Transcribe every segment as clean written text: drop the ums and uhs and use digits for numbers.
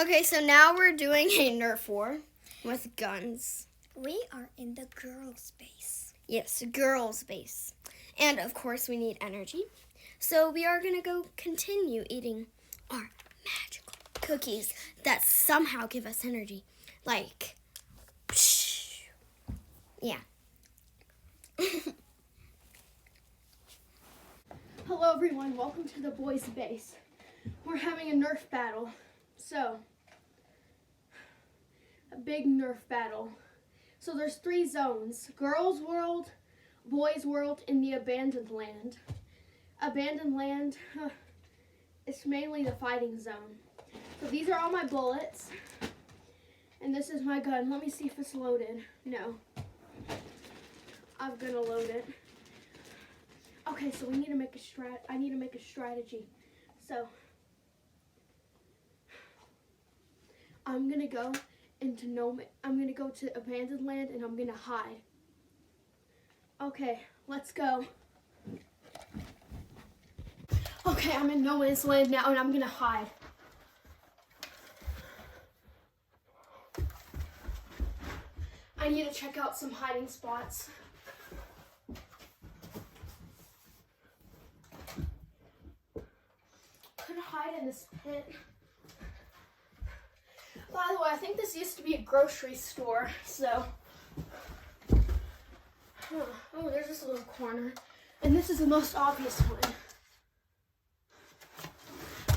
Okay, so now we're doing a Nerf War with guns. We are in the girls' base. Yes, girls' base. And of course we need energy. So we are going to go continue eating our magical cookies that somehow give us energy. Like, yeah. Hello everyone, welcome to the boys' base. We're having a Nerf battle. So, a big Nerf battle. So there's 3 zones: girls' world, boys' world, and the abandoned land. Abandoned land is mainly the fighting zone. So these are all my bullets. And this is my gun. Let me see if it's loaded. No. I'm gonna load it. Okay, so we need to make I need to make a strategy. So I'm gonna go to abandoned land and I'm gonna hide. Okay, let's go. Okay, I'm in no man's land now and I'm gonna hide. I need to check out some hiding spots. Could hide in this pit. By the way, I think this used to be a grocery store, so. Oh, there's this little corner. And this is the most obvious one.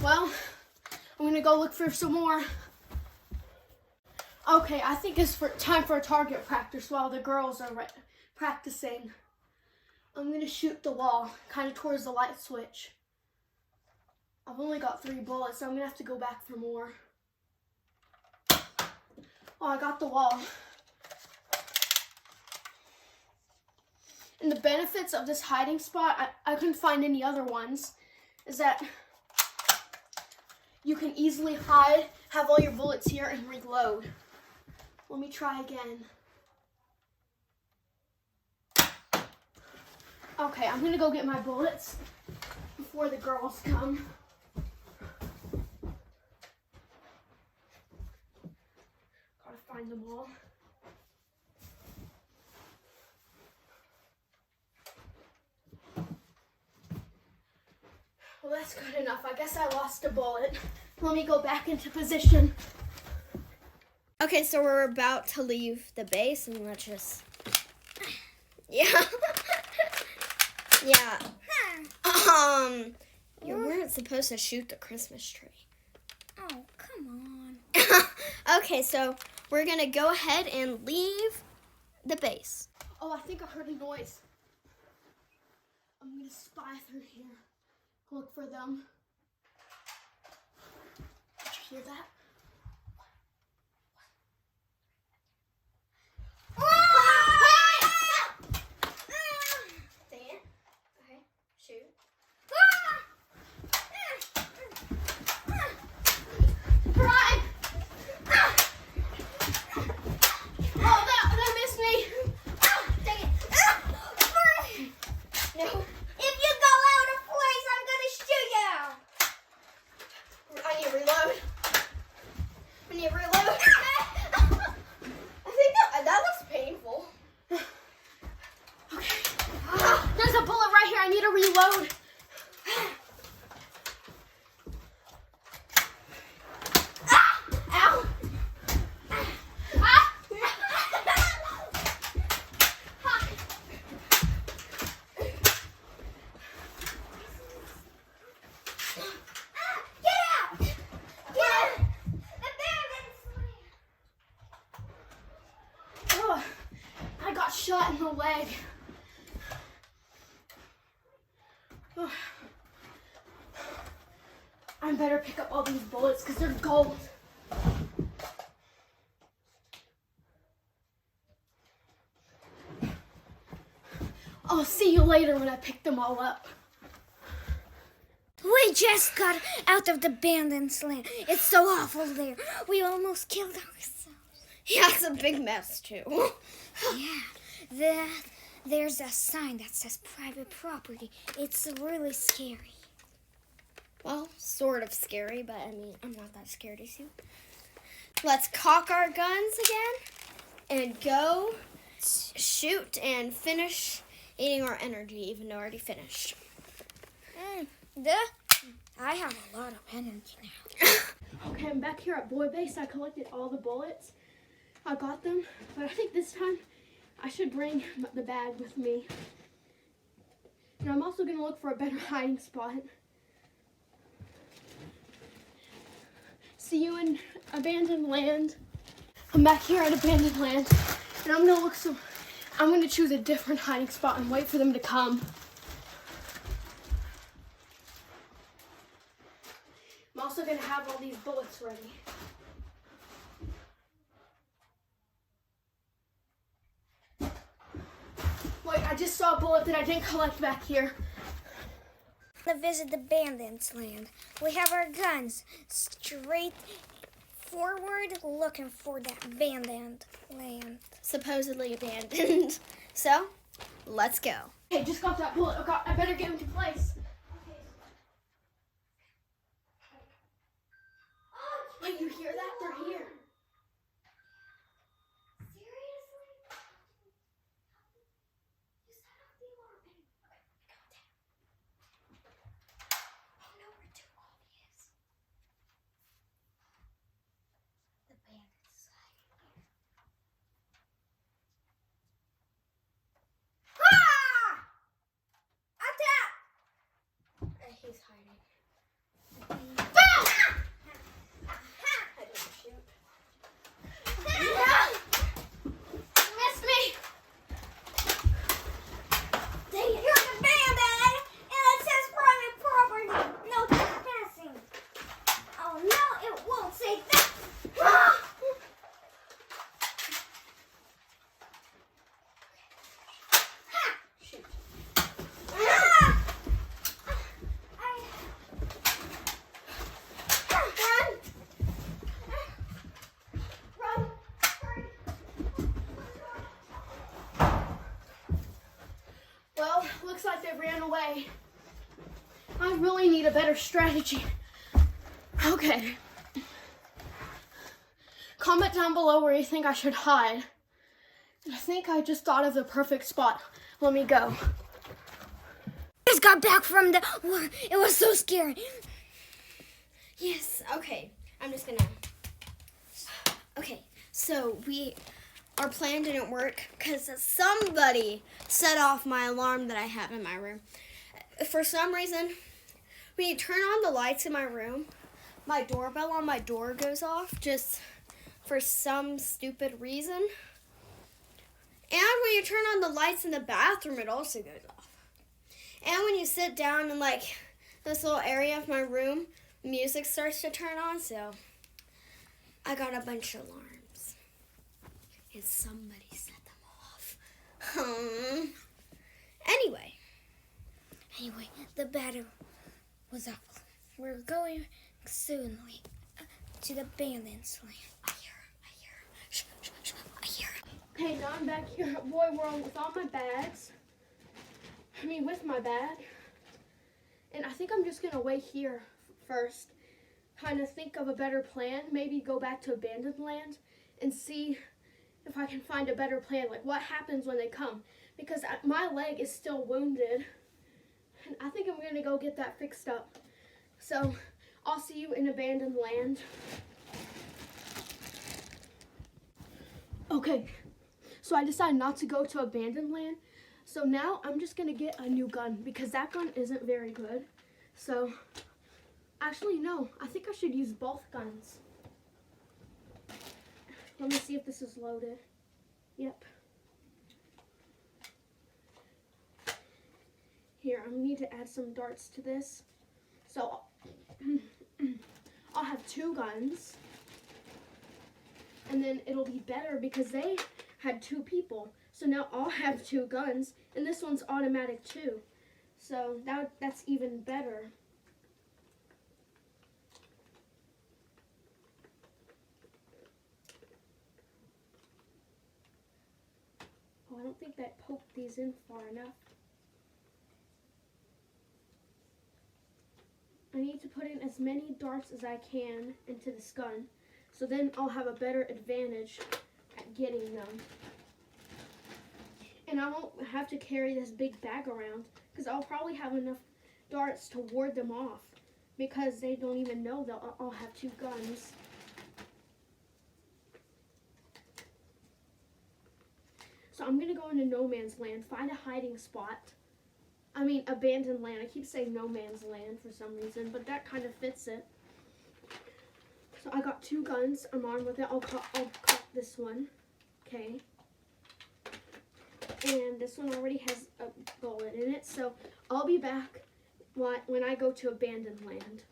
Well, I'm gonna go look for some more. Okay, I think it's time for a target practice while the girls are practicing. I'm gonna shoot the wall, kind of towards the light switch. I've only got 3 bullets, so I'm gonna have to go back for more. Oh, I got the wall. And the benefits of this hiding spot, I couldn't find any other ones, is that you can easily hide, have all your bullets here, and reload. Let me try again. Okay, I'm gonna go get my bullets before the girls come. Gotta find them all. Well, that's good enough. I guess I lost a bullet. Let me go back into position. Okay, so we're about to leave the base and let's just, yeah. Yeah. You weren't supposed to shoot the Christmas tree. Oh, come on. Okay, so we're gonna go ahead and leave the base. Oh, I think I heard a noise. I'm gonna spy through here. Look for them. Did you hear that? Reload. Ow. Get out. Oh, I got shot in the leg. I better pick up all these bullets because they're gold. I'll see you later when I pick them all up. We just got out of the abandoned land. It's so awful there. We almost killed ourselves. Yeah, it's a big mess too. Yeah, there's a sign that says private property. It's really scary. Well, sort of scary, but I mean, I'm not that scared as you. Let's cock our guns again and go shoot and finish eating our energy, even though I already finished. I have a lot of energy now. Okay, I'm back here at boy base. I collected all the bullets. I got them, but I think this time I should bring the bag with me. And I'm also going to look for a better hiding spot. See you in abandoned land. I'm back here at abandoned land, and I'm going to choose a different hiding spot and wait for them to come. I'm also going to have all these bullets ready. Wait, I just saw a bullet that I didn't collect back here. To visit the abandoned land. We have our guns straight forward looking for that abandoned land. Supposedly abandoned. So, let's go. Okay, just got that bullet. I better get into place. Wait, you hear that? They're here. He's hiding. Missed me. Dang it, you're abandoned! And it says private property! No trespassing! Oh no, it won't say that! Shoot. Well, looks like they ran away. I really need a better strategy. Okay. Comment down below where you think I should hide. I think I just thought of the perfect spot. Let me go. Just got back from the war. It was so scary. Yes, okay. I'm just gonna... Okay, so our plan didn't work because somebody set off my alarm that I have in my room. For some reason, when you turn on the lights in my room, my doorbell on my door goes off just for some stupid reason. And when you turn on the lights in the bathroom, it also goes off. And when you sit down in like this little area of my room, music starts to turn on, so I got a bunch of alarms. And somebody set them off. Anyway, the battle was up. We're going soonly to the abandoned land. I hear. Shh, I hear. Okay, now I'm back here at Boy World with all my bags. With my bag. And I think I'm just going to wait here first. Kind of think of a better plan. Maybe go back to abandoned land and see if I can find a better plan. Like what happens when they come. Because my leg is still wounded. And I think I'm going to go get that fixed up. So I'll see you in abandoned land. Okay. So I decided not to go to abandoned land. So now I'm just going to get a new gun because that gun isn't very good. So, actually no, I think I should use both guns. Let me see if this is loaded. Yep. Here, I need to add some darts to this. So, I'll have two guns. And then it'll be better because they had two people. So now I'll have two guns, and this one's automatic too. So that's even better. Oh, I don't think that poked these in far enough. I need to put in as many darts as I can into this gun So then I'll have a better advantage at getting them. And I won't have to carry this big bag around because I'll probably have enough darts to ward them off because they don't even know that I'll have 2 guns. So I'm gonna go into no man's land, find a hiding spot. I mean, abandoned land. I keep saying no man's land for some reason, but that kind of fits it. So I got 2 guns. I'm armed with it. I'll cut this one. Okay. And this one already has a bullet in it, so I'll be back when I go to abandoned land.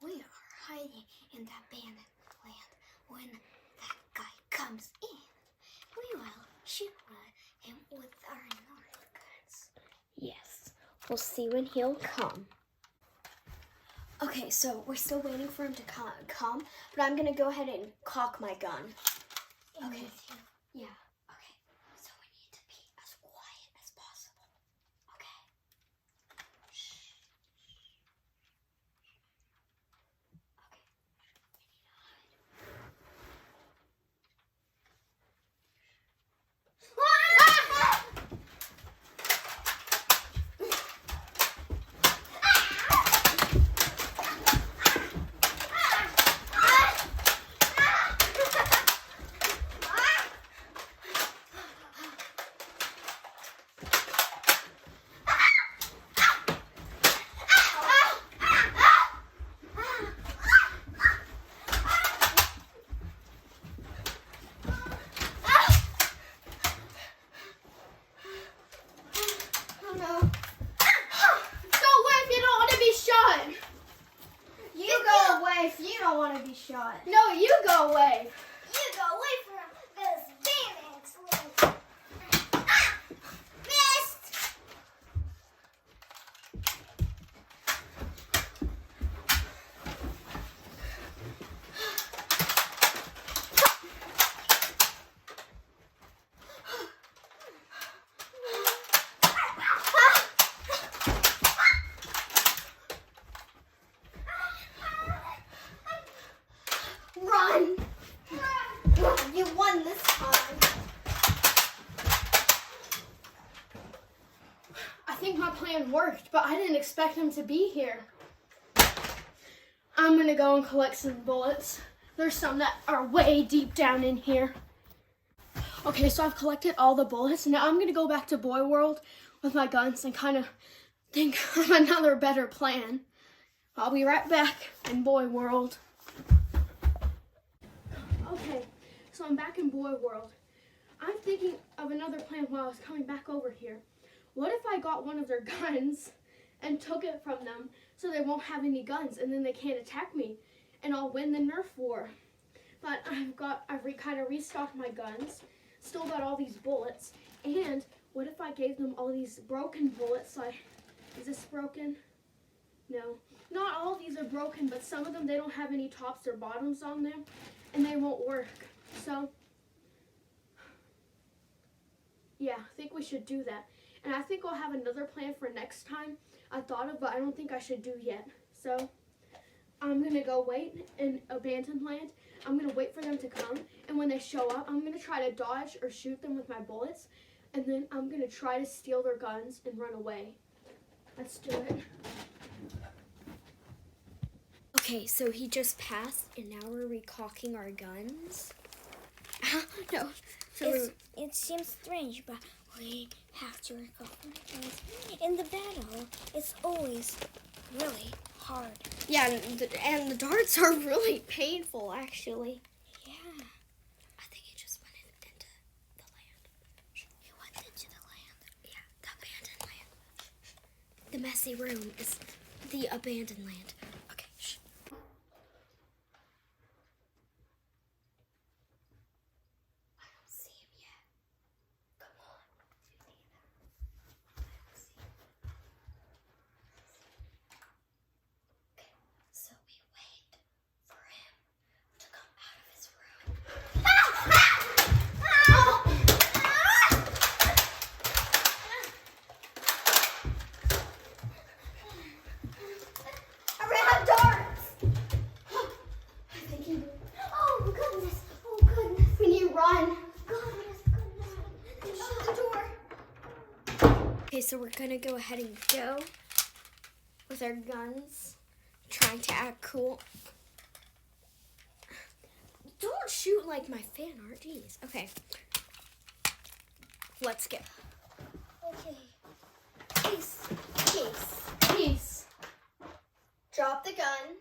We are hiding in the abandoned land. When that guy comes in, we will shoot him with our Nerf guns. Yes, we'll see when he'll come. Okay, so we're still waiting for him to come, but I'm gonna go ahead and cock my gun. Okay. Yeah. Okay. So we need to be as quiet as possible. Okay. Shh. Okay. If you don't want to be shot. No, you go away. You go away from this bandit's land. Ah! Missed! Run! You won this time. I think my plan worked, but I didn't expect him to be here. I'm gonna go and collect some bullets. There's some that are way deep down in here. Okay, so I've collected all the bullets, and now I'm gonna go back to Boy World with my guns and kind of think of another better plan. I'll be right back in Boy World. Okay, so I'm back in Boy World. I'm thinking of another plan while I was coming back over here. What if I got one of their guns and took it from them so they won't have any guns and then they can't attack me and I'll win the Nerf War? But I've kind of restocked my guns, still got all these bullets, and what if I gave them all these broken bullets? Is this broken? No. Not all of these are broken, but some of them, they don't have any tops or bottoms on them, and they won't work. So, yeah, I think we should do that. And I think I'll have another plan for next time I thought of, but I don't think I should do yet. So, I'm going to go wait in abandoned land. I'm going to wait for them to come, and when they show up, I'm going to try to dodge or shoot them with my bullets, and then I'm going to try to steal their guns and run away. Let's do it. Okay, so he just passed, and now we're recocking our guns. No. So It seems strange, but we have to recover guns. In the battle, it's always really hard. yeah, and the darts are really painful, actually. Yeah. I think he just went into the land. He went into the land. Yeah, the abandoned land. The messy room is the abandoned land. Okay, shh. I don't see him yet. Come on. I don't see him. Okay, so we wait for him to come out of his room. Hooray! Okay, so we're gonna go ahead and go with our guns, trying to act cool. Don't shoot like my fan art, jeez. Okay, let's go. Okay. Peace. Peace. Peace. Drop the gun.